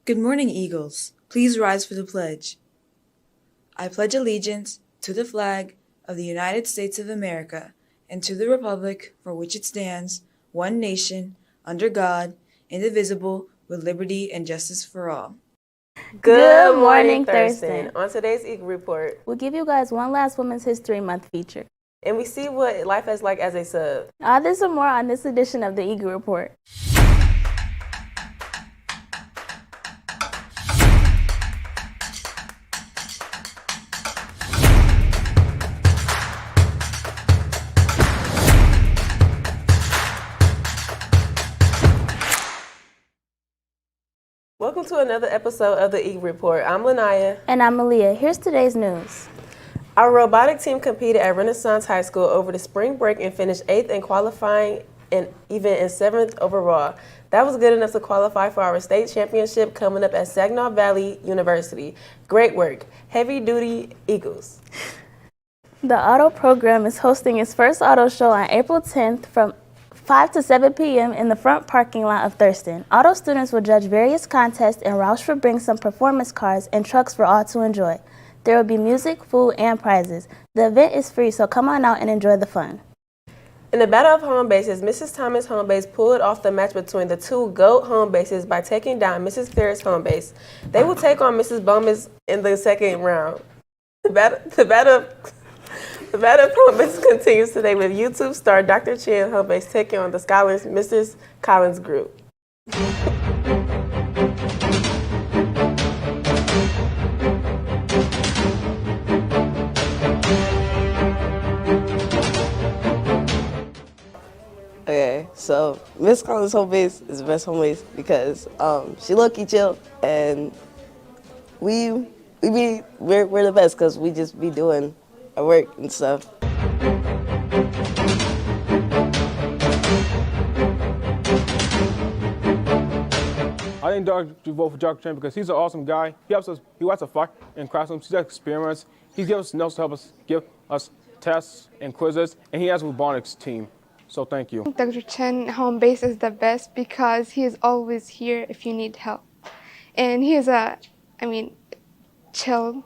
Good morning, Eagles. Please rise for the pledge. I pledge allegiance to the flag of the United States of America and to the republic for which it stands, one nation, under God, indivisible, with liberty and justice for all. Good morning, Thurston. On today's Eagle Report, we'll give you guys one last Women's History Month feature. And we see what life is like as a sub. All this and more on this edition of the Eagle Report. Welcome to another episode of the Eagle Report. I'm Lanaya. And I'm Malia. Here's today's news. Our robotic team competed at Renaissance High School over the spring break and finished 8th in qualifying and even in 7th overall. That was good enough to qualify for our state championship coming up at Saginaw Valley University. Great work. Heavy duty Eagles. The auto program is hosting its first auto show on April 10th from 5 to 7 p.m. in the front parking lot of Thurston. Auto students will judge various contests, and Roush will bring some performance cars and trucks for all to enjoy. There will be music, food, and prizes. The event is free, so come on out and enjoy the fun. In the Battle of Homebases, Mrs. Thomas Homebase pulled off the match between the two GOAT Homebases by taking down Mrs. Ferris Homebase. They will take on Mrs. Bowman's in the second round. The battle of Homebase continues today with YouTube star Dr. Chen Homebase taking on the Scholars Mrs. Collins group. Okay, so Miss Collins' home base is the best home base because she low-key chill, and we're the best because we just be doing our work and stuff. I think to vote for Dr. Chen because he's an awesome guy. He helps us. He likes to fight in classrooms. He's got experience. He gives us notes to help us give us tests and quizzes, and he has a robotics team. So thank you. Dr. Chen home base is the best because he is always here if you need help. And he is chill,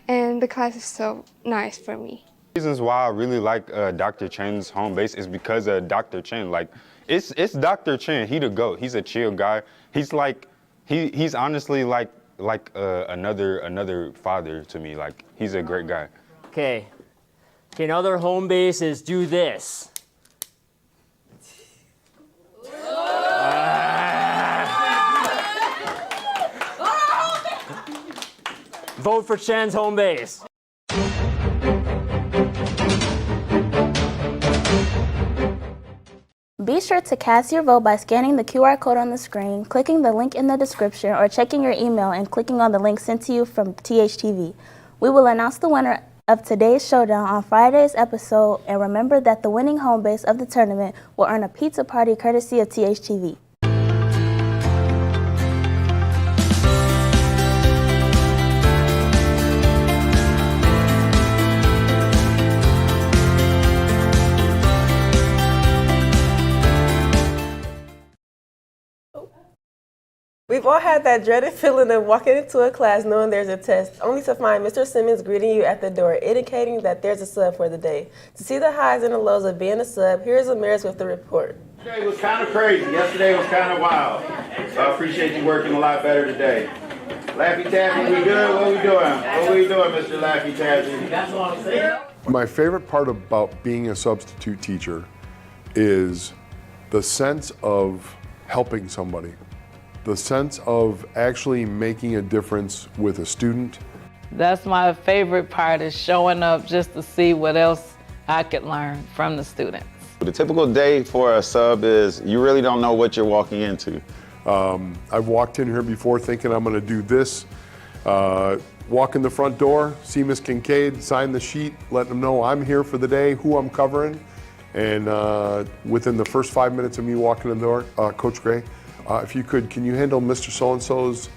and the class is so nice for me. Reasons why I really like Dr. Chen's home base is because of Dr. Chen. Like, it's Dr. Chen. He the GOAT. He's a chill guy. He's like, he's honestly like another father to me. Like, he's a great guy. Okay, can other home bases do this? Vote for Chen's home base. Be sure to cast your vote by scanning the QR code on the screen, clicking the link in the description, or checking your email and clicking on the link sent to you from THTV. We will announce the winner of today's showdown on Friday's episode, and remember that the winning home base of the tournament will earn a pizza party courtesy of THTV. We've all had that dreaded feeling of walking into a class knowing there's a test, only to find Mr. Simmons greeting you at the door, indicating that there's a sub for the day. To see the highs and the lows of being a sub, here's Amaris with the report. Yesterday was kind of crazy. Yesterday was kind of wild. So I appreciate you working a lot better today. Laffy Taffy, we good? What we doing? What we doing, Mr. Laffy Taffy? That's what I'm saying. My favorite part about being a substitute teacher is the sense of helping somebody. The sense of actually making a difference with a student. That's my favorite part, is showing up just to see what else I could learn from the students. The typical day for a sub is you really don't know what you're walking into. I've walked in here before thinking I'm going to do this. Walk in the front door, see Miss Kincaid, sign the sheet, let them know I'm here for the day, who I'm covering. And within the first 5 minutes of me walking in the door, Coach Gray, if you could, can you handle Mr. So-and-so's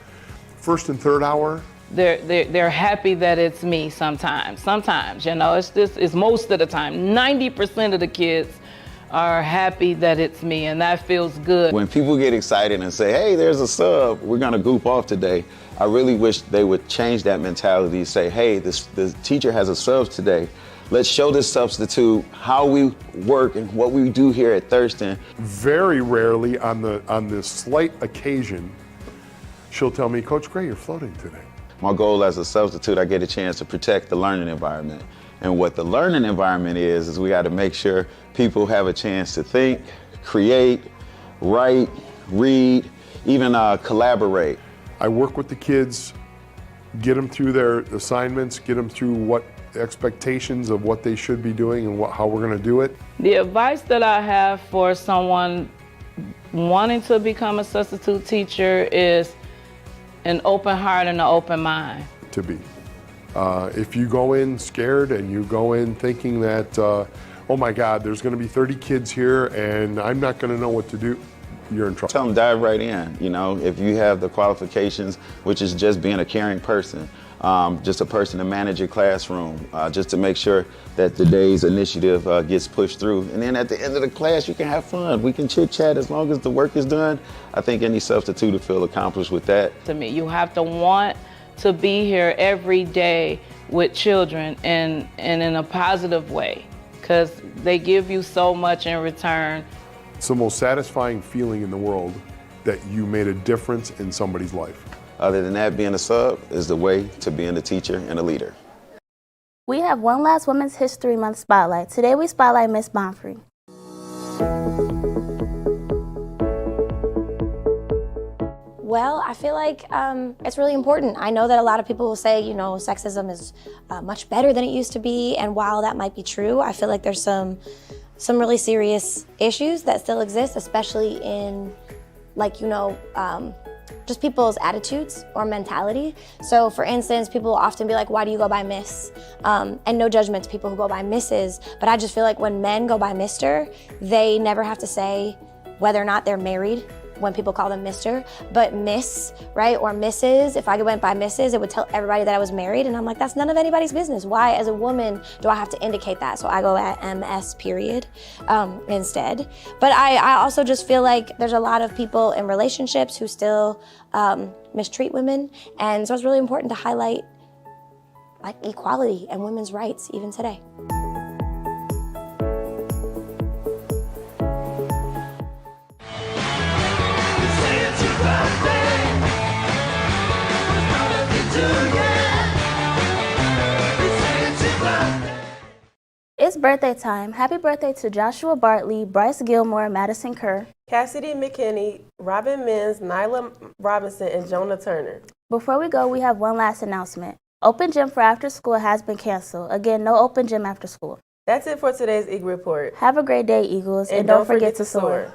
first and third hour? They're happy that it's me sometimes. Sometimes, you know, it's most of the time. 90% of the kids are happy that it's me, and that feels good. When people get excited and say, hey, there's a sub, we're gonna goof off today, I really wish they would change that mentality, say, hey, the teacher has a sub today. Let's show this substitute how we work and what we do here at Thurston. Very rarely on the slight occasion, she'll tell me, Coach Gray, you're floating today. My goal as a substitute, I get a chance to protect the learning environment. And what the learning environment is we got to make sure people have a chance to think, create, write, read, even collaborate. I work with the kids, get them through their assignments, get them through what expectations of what they should be doing and how we're going to do it. The advice that I have for someone wanting to become a substitute teacher is an open heart and an open mind. To be. If you go in scared and you go in thinking that, oh my God, there's going to be 30 kids here and I'm not going to know what to do, you're in trouble. Tell them dive right in. You know, if you have the qualifications, which is just being a caring person, just a person to manage your classroom, just to make sure that the day's initiative gets pushed through. And then at the end of the class, you can have fun. We can chit chat as long as the work is done. I think any substitute will feel accomplished with that. To me, you have to want to be here every day with children and in a positive way, because they give you so much in return. It's the most satisfying feeling in the world that you made a difference in somebody's life. Other than that, being a sub is the way to being a teacher and a leader. We have one last Women's History Month spotlight. Today we spotlight Miss Bonfrey. Well, I feel like it's really important. I know that a lot of people will say, you know, sexism is much better than it used to be. And while that might be true, I feel like there's some really serious issues that still exist, especially in, like, you know, just people's attitudes or mentality. So for instance, people will often be like, why do you go by Miss? And no judgment to people who go by Mrs., but I just feel like when men go by Mr., they never have to say whether or not they're married when people call them Mr., but Miss, right, or Mrs. If I went by Mrs., it would tell everybody that I was married, and I'm like, that's none of anybody's business. Why, as a woman, do I have to indicate that? So I go at MS period instead. But I also just feel like there's a lot of people in relationships who still mistreat women, and so it's really important to highlight like equality and women's rights even today. It's birthday time. Happy birthday to Joshua Bartley, Bryce Gilmore, Madison Kerr, Cassidy McKinney, Robin Menz, Nyla Robinson, and Jonah Turner. Before we go, we have one last announcement. Open gym for after school has been canceled. Again, no open gym after school. That's it for today's Eagle Report. Have a great day, Eagles, and don't forget to soar.